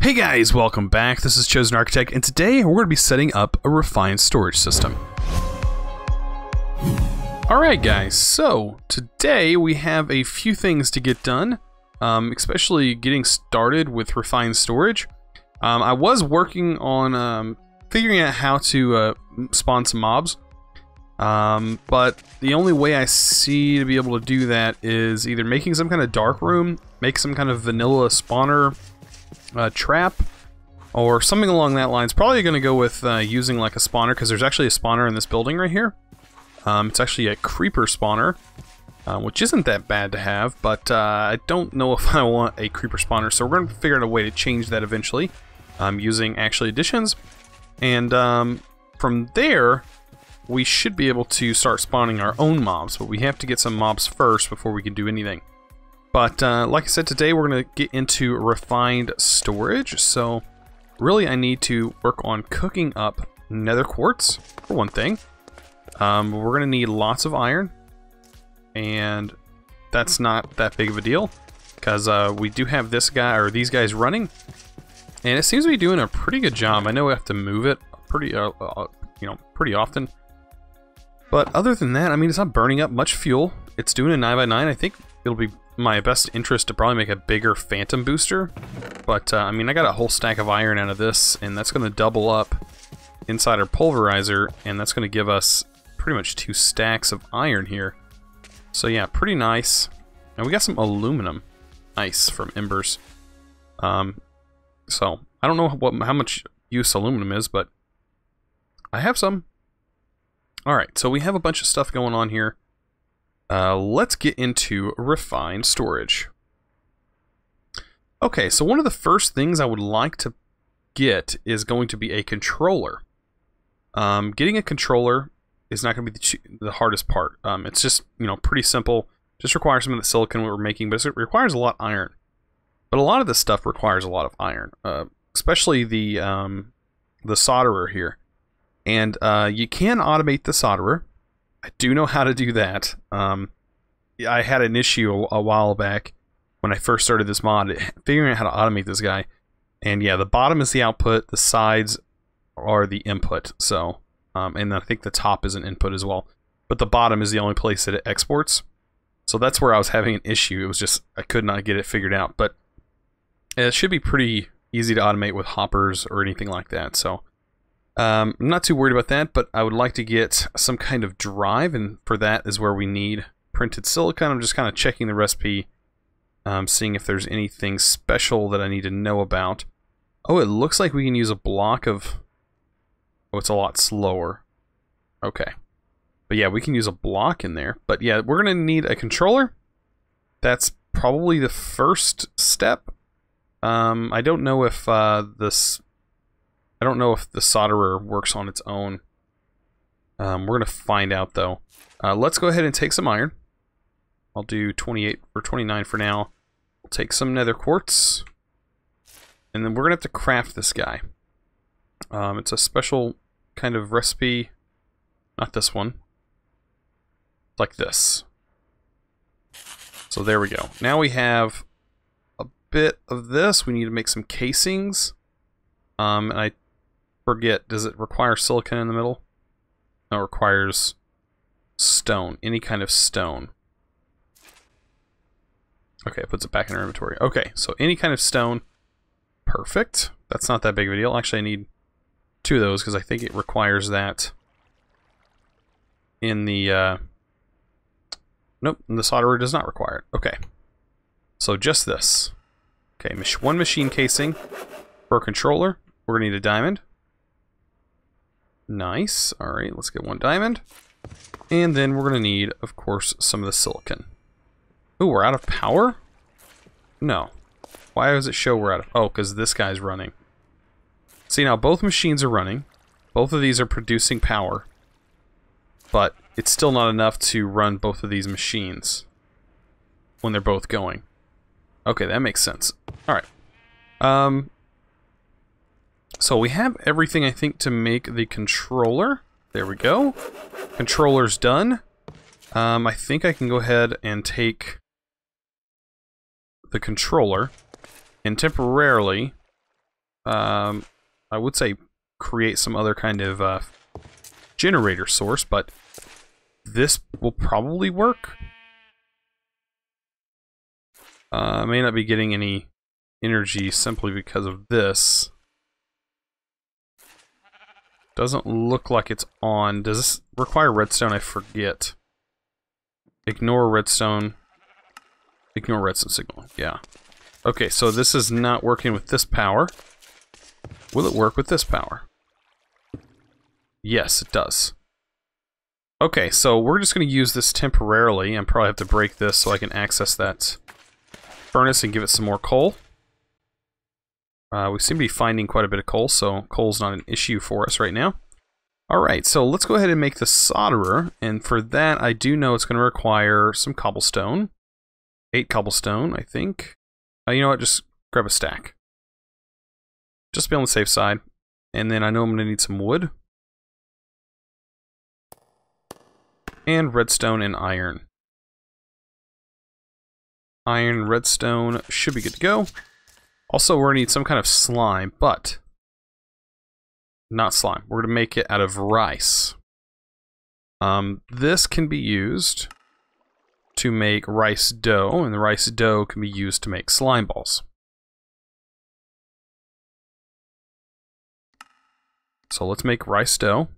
Hey guys, welcome back. This is ChosenArchitect, and today we're going to be setting up a refined storage system. Alright guys, so today we have a few things to get done, especially getting started with refined storage. I was working on figuring out how to spawn some mobs, but the only way I see to be able to do that is either making some kind of dark room, make some kind of vanilla spawner trap, or something along that lines. Probably going to go with using like a spawner, because there's actually a spawner in this building right here. It's actually a creeper spawner, which isn't that bad to have, but I don't know if I want a creeper spawner, so we're going to figure out a way to change that eventually, using actually additions, and from there we should be able to start spawning our own mobs, but we have to get some mobs first before we can do anything. But like I said, today we're going to get into refined storage, so really I need to work on cooking up nether quartz, for one thing. We're going to need lots of iron, and that's not that big of a deal, because we do have this guy, or these guys running, and it seems to be doing a pretty good job. I know we have to move it pretty, pretty often, but other than that, I mean, it's not burning up much fuel. It's doing a 9x9. I think it'll be my best interest to probably make a bigger phantom booster, but I mean, I got a whole stack of iron out of this, and that's going to double up inside our pulverizer, and that's going to give us pretty much 2 stacks of iron here. So yeah, pretty nice. And we got some aluminum, nice, from embers. So I don't know how much use aluminum is, but I have some. All right, so we have a bunch of stuff going on here. Let's get into refined storage. Okay, so one of the first things I would like to get is going to be a controller. Getting a controller is not going to be the hardest part. It's just, pretty simple. Just requires some of the silicon we're making, but it requires a lot of iron. But a lot of this stuff requires a lot of iron, especially the solderer here. And you can automate the solderer. I do know how to do that. I had an issue a while back when I first started this mod, figuring out how to automate this guy. And yeah, the bottom is the output, the sides are the input. So, and I think the top is an input as well. But the bottom is the only place that it exports. So that's where I was having an issue. It was just, I could not get it figured out. But it should be pretty easy to automate with hoppers or anything like that. So, I'm not too worried about that, but I would like to get some kind of drive, and for that is where we need printed silicon. I'm just kind of checking the recipe, seeing if there's anything special that I need to know about. Oh, it looks like we can use a block of... Oh, it's a lot slower. Okay. But yeah, we can use a block in there. But yeah, we're going to need a controller. That's probably the first step. I don't know if I don't know if the solderer works on its own. We're going to find out, though. Let's go ahead and take some iron. I'll do 28 or 29 for now. We'll take some nether quartz. And then we're going to have to craft this guy. It's a special kind of recipe. Not this one. Like this. So there we go. Now we have a bit of this. We need to make some casings. And I forget, does it require silicon in the middle? No, it requires stone, any kind of stone. Okay, it puts it back in our inventory. Okay, so any kind of stone. Perfect. That's not that big of a deal. Actually, I need 2 of those because I think it requires that in the... Nope, the solderer does not require it. Okay, so just this. Okay, 1 machine casing for a controller. We're going to need a diamond. Nice. Alright, let's get 1 diamond. And then we're going to need, of course, some of the silicon. Ooh, we're out of power? No. Why does it show we're out of... Oh, because this guy's running. See, now both machines are running. Both of these are producing power. But it's still not enough to run both of these machines when they're both going. Okay, that makes sense. Alright. So we have everything, I think, to make the controller. There we go. Controller's done. I think I can go ahead and take the controller and temporarily I would say create some other kind of generator source, but this will probably work. I may not be getting any energy simply because of this. Doesn't look like it's on. Does this require redstone? I forget. Ignore redstone. Ignore redstone signal. Yeah. Okay, so this is not working with this power. Will it work with this power? Yes, it does. Okay, so we're just going to use this temporarily and probably have to break this so I can access that furnace and give it some more coal. We seem to be finding quite a bit of coal, so coal's not an issue for us right now. Alright, so let's go ahead and make the solderer, and for that I do know it's going to require some cobblestone. 8 cobblestone, I think. You know what, just grab a stack. Just to be on the safe side. And then I know I'm going to need some wood. And redstone and iron. Iron, redstone, should be good to go. Also, we're going to need some kind of slime, but not slime. We're going to make it out of rice. This can be used to make rice dough, and the rice dough can be used to make slime balls. So let's make rice dough.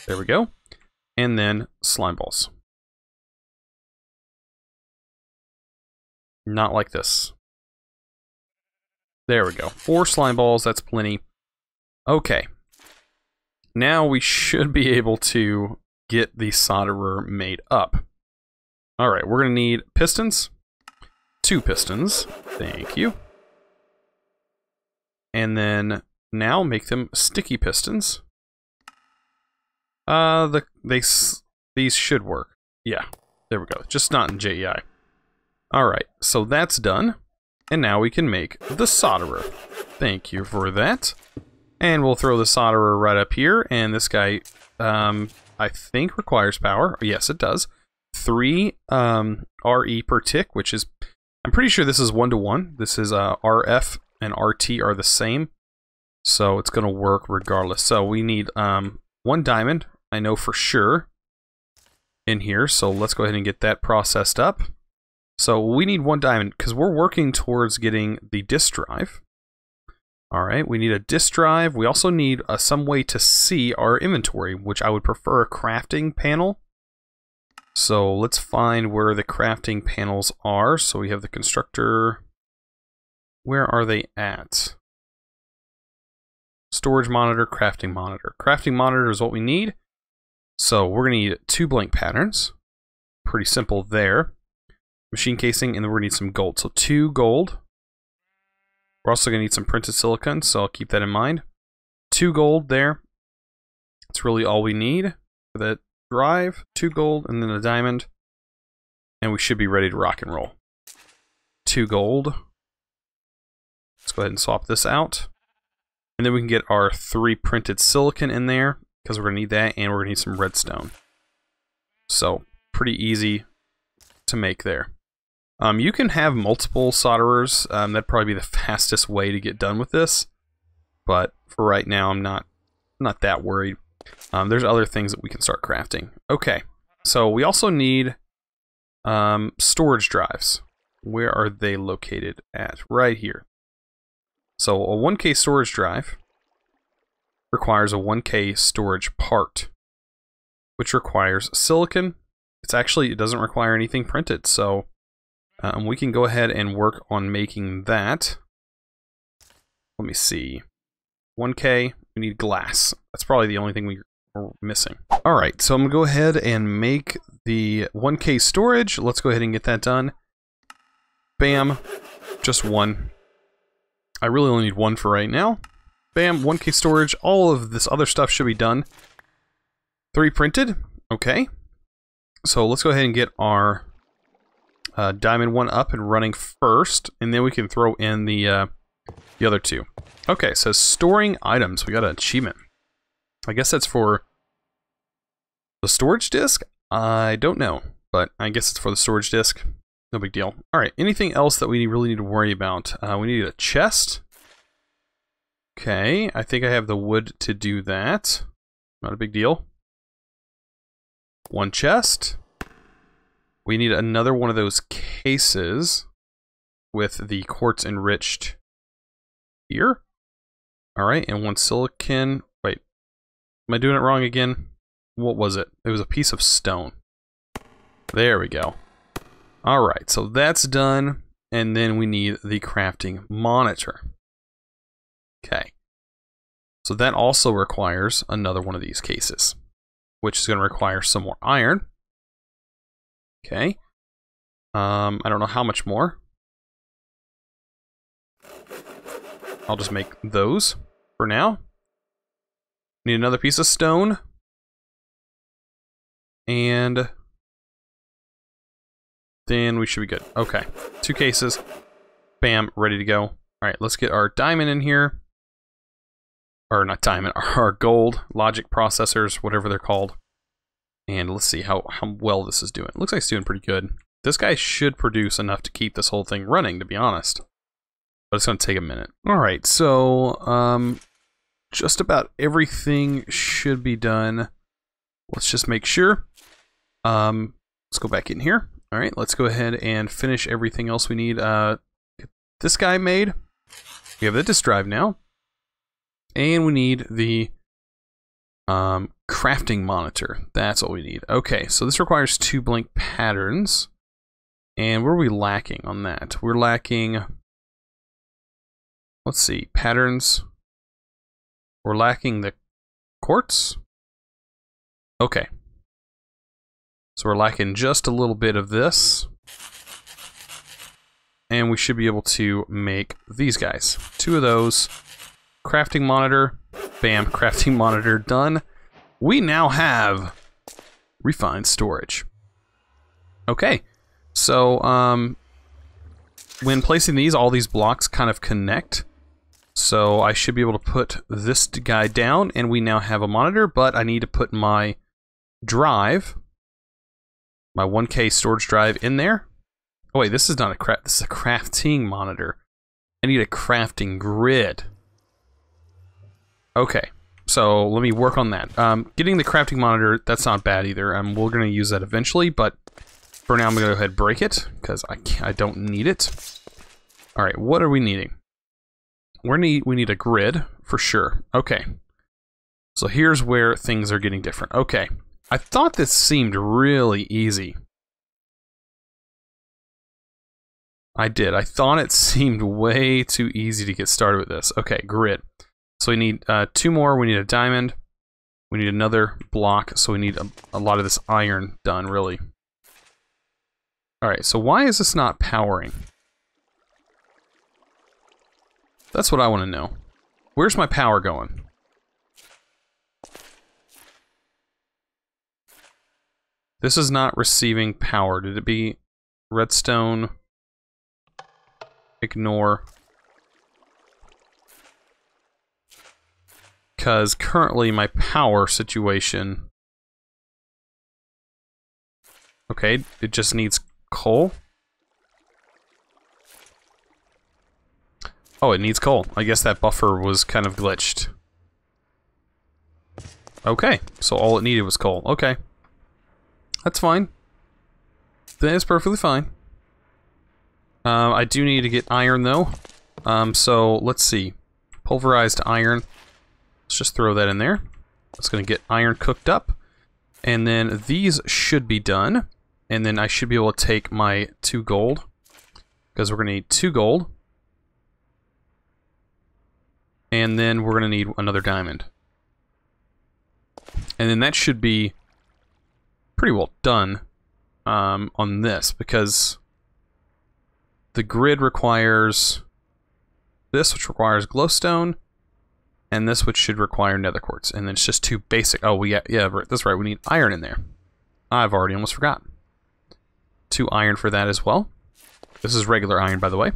There we go. And then slime balls. Not like this. There we go. 4 slime balls, that's plenty. Okay. Now we should be able to get the solderer made up. Alright, we're going to need pistons. 2 pistons. Thank you. And then now make them sticky pistons. These should work. Yeah, there we go. Just not in JEI. Alright, so that's done. And now we can make the solderer. Thank you for that. And we'll throw the solderer right up here. And this guy, I think requires power. Yes, it does. 3 RE per tick, which is, I'm pretty sure this is 1-to-1. This is RF and RT are the same. So it's going to work regardless. So we need 1 diamond, I know for sure, in here. So let's go ahead and get that processed up. So we need 1 diamond because we're working towards getting the disk drive. Alright, we need a disk drive. We also need some way to see our inventory, which I would prefer a crafting panel. So let's find where the crafting panels are. So we have the constructor. Where are they at? Storage monitor, crafting monitor. Crafting monitor is what we need. So we're going to need 2 blank patterns. Pretty simple there. Machine casing, and then we're going to need some gold. So 2 gold. We're also going to need some printed silicon, so I'll keep that in mind. 2 gold there. That's really all we need for that drive. 2 gold, and then a diamond. And we should be ready to rock and roll. 2 gold. Let's go ahead and swap this out. And then we can get our 3 printed silicon in there, because we're going to need that, and we're going to need some redstone. So, pretty easy to make there. You can have multiple solderers. That'd probably be the fastest way to get done with this. But for right now, I'm not that worried. There's other things that we can start crafting. Okay, so we also need storage drives. Where are they located at? Right here. So a 1K storage drive requires a 1K storage part, which requires silicon. It doesn't require anything printed, so we can go ahead and work on making that. Let me see. 1K, we need glass. That's probably the only thing we're missing. Alright, so I'm going to go ahead and make the 1K storage. Let's go ahead and get that done. Bam. Just 1. I really only need 1 for right now. Bam, 1K storage. All of this other stuff should be done. 3 printed. Okay. So let's go ahead and get our diamond 1 up and running first, and then we can throw in the other 2. Okay, so storing items. We got an achievement. I guess that's for the storage disk? I don't know, but I guess it's for the storage disk. No big deal. All right, anything else that we really need to worry about? We need a chest. Okay, I think I have the wood to do that. Not a big deal. One chest. We need another one of those cases with the quartz enriched here. All right, and one silicon. Wait, am I doing it wrong again? What was it? It was a piece of stone. There we go. All right, so that's done, and then we need the crafting monitor. Okay. So that also requires another one of these cases, which is going to require some more iron. Okay. I don't know how much more. I'll just make those for now. Need another piece of stone. And then we should be good. Okay. 2 cases. Bam, ready to go. All right, let's get our diamond in here. Or not diamond, our gold logic processors, whatever they're called. And let's see how well this is doing. Looks like it's doing pretty good. This guy should produce enough to keep this whole thing running, to be honest. But it's going to take a minute. All right, so just about everything should be done. Let's just make sure. Let's go back in here. All right, let's go ahead and finish everything else we need. Get this guy made. We have the disk drive now. And we need the crafting monitor. That's what we need. Okay, so this requires 2 blank patterns. And where are we lacking on that? We're lacking, let's see, patterns. We're lacking the quartz. Okay. So we're lacking just a little bit of this. And we should be able to make these guys. 2 of those. Crafting monitor. Bam, crafting monitor done. We now have refined storage. Okay. So, when placing these, all these blocks kind of connect. So I should be able to put this guy down, and we now have a monitor, but I need to put my drive, my 1K storage drive in there. Oh wait, this is not a this is a crafting monitor. I need a crafting grid. Okay, so let me work on that. Getting the crafting monitor, that's not bad either. We're going to use that eventually, but for now I'm going to go ahead and break it, because I don't need it. Alright, what are we needing? We need a grid, for sure. Okay, so here's where things are getting different. Okay, I thought this seemed really easy. I did. I thought it seemed way too easy to get started with this. Okay, grid. So we need 2 more. We need a diamond. We need another block. So we need a lot of this iron done, really. Alright, so why is this not powering? That's what I want to know. Where's my power going? This is not receiving power. Did it be redstone? Ignore. Because currently my power situation... Okay, it just needs coal. Oh, it needs coal. I guess that buffer was kind of glitched. Okay, so all it needed was coal. Okay. That's fine. That is perfectly fine. I do need to get iron, though. So, let's see. Pulverized iron. Let's just throw that in there. It's going to get iron cooked up. And then these should be done. And then I should be able to take my 2 gold. Because we're going to need 2 gold. And then we're going to need another diamond. And then that should be pretty well done on this. Because the grid requires this, which requires glowstone. And this, which should require nether quartz. And then it's just 2 basic... Oh, yeah, that's right. We need iron in there. I've already almost forgot. 2 iron for that as well. This is regular iron, by the way.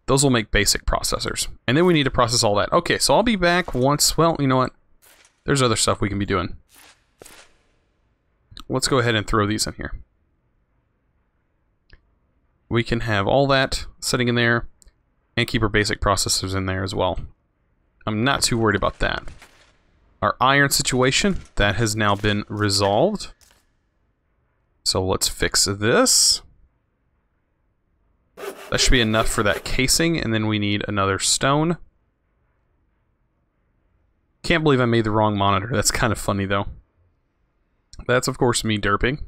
Those will make basic processors. And then we need to process all that. Okay, so I'll be back once... Well, you know what? There's other stuff we can be doing. Let's go ahead and throw these in here. we can have all that sitting in there and keep our basic processors in there as well. I'm not too worried about that. Our iron situation, that has now been resolved. So let's fix this. That should be enough for that casing, and then we need another stone. Can't believe I made the wrong monitor. That's kind of funny, though. That's, of course, me derping.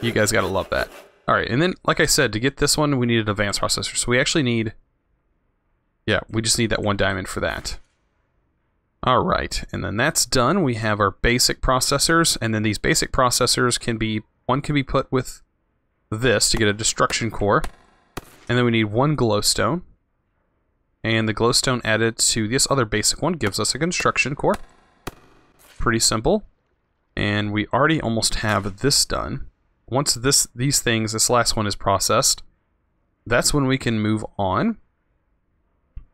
You guys gotta love that. Alright, and then, like I said, to get this one, we need an advanced processor. So we actually need... yeah, we just need that 1 diamond for that. Alright, and then that's done. We have our basic processors, and then these basic processors can be... one can be put with this to get a destruction core. And then we need 1 glowstone. And the glowstone added to this other basic one gives us a construction core. Pretty simple. And we already almost have this done. Once this last one is processed, that's when we can move on.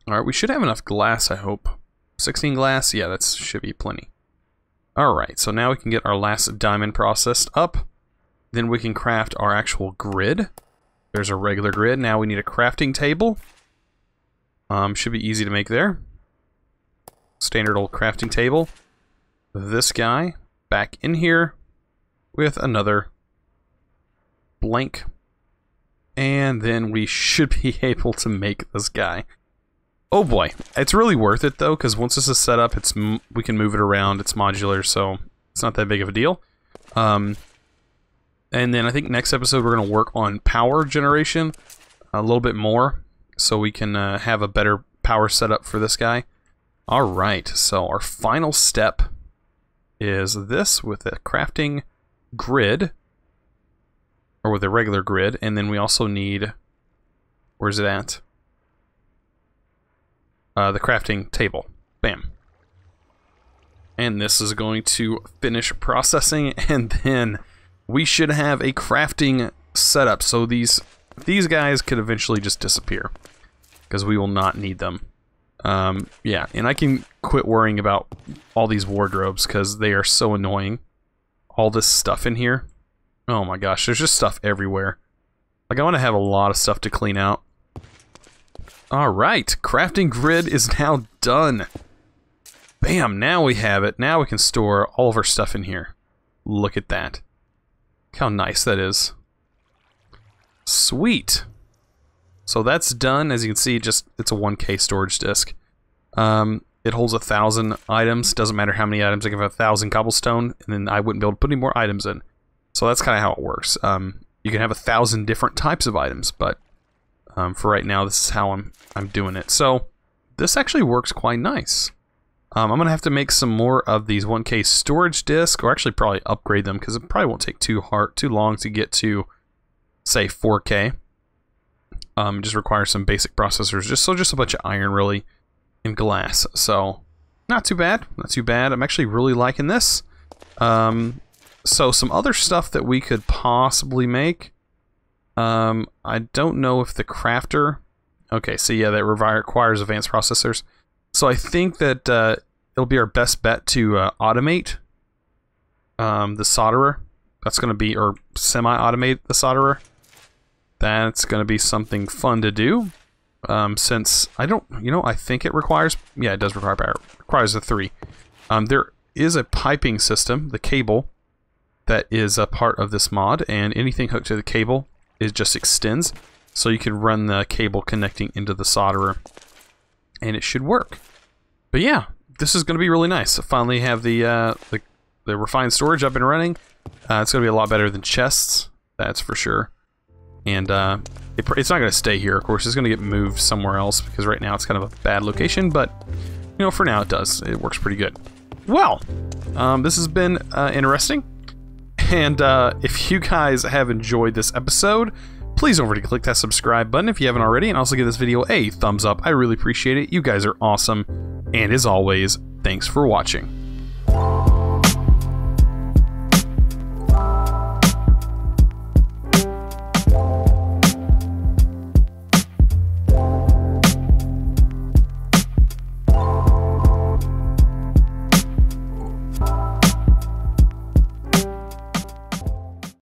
Alright, we should have enough glass, I hope. 16 glass? Yeah, that should be plenty. Alright, so now we can get our last diamond processed up. Then we can craft our actual grid. There's a regular grid. Now we need a crafting table. Should be easy to make there. Standard old crafting table. This guy back in here with another blank. And then we should be able to make this guy. Oh boy, it's really worth it though, because once this is set up, we can move it around. It's modular, so it's not that big of a deal. And then I think next episode we're going to work on power generation a little bit more, so we can have a better power setup for this guy. Alright, so our final step is this with a crafting grid, or with a regular grid, and then we also need, where's it at? The crafting table. Bam. And this is going to finish processing, and then we should have a crafting setup. So these guys could eventually just disappear, because we will not need them. Yeah, and I can quit worrying about all these wardrobes, because they are so annoying. All this stuff in here. Oh my gosh, there's just stuff everywhere. Like, I want to have a lot of stuff to clean out. Alright, crafting grid is now done. Bam, now we have it. Now we can store all of our stuff in here. Look at that. Look how nice that is. Sweet. So that's done. As you can see, it's a 1K storage disk. It holds 1,000 items. Doesn't matter how many items. I can have 1,000 cobblestone, and then I wouldn't be able to put any more items in. So that's kind of how it works. You can have 1,000 different types of items, but for right now, this is how I'm doing it. So this actually works quite nice. I'm gonna have to make some more of these 1K storage disks, or actually probably upgrade them, because it probably won't take too long to get to, say, 4K. It just requires some basic processors, just a bunch of iron, really, and glass. So not too bad, not too bad. I'm actually really liking this. So some other stuff that we could possibly make. I don't know if the crafter... Okay, so yeah, that requires advanced processors. So I think that it'll be our best bet to automate the solderer. That's going to be, or semi-automate the solderer. That's going to be something fun to do. Since I don't, I think it requires... Yeah, it does require power. It requires a 3. There is a piping system, the cable, that is a part of this mod, and anything hooked to the cable, it just extends. So you can run the cable connecting into the solderer, and it should work. But yeah, this is going to be really nice. I finally have the refined storage up and running. It's going to be a lot better than chests, that's for sure. And it's not going to stay here, of course. It's going to get moved somewhere else, because right now it's kind of a bad location. But, for now it does. It works pretty good. Well, this has been interesting. And if you guys have enjoyed this episode, please don't forget to click that subscribe button if you haven't already, and also give this video a thumbs up. I really appreciate it. You guys are awesome. And as always, thanks for watching.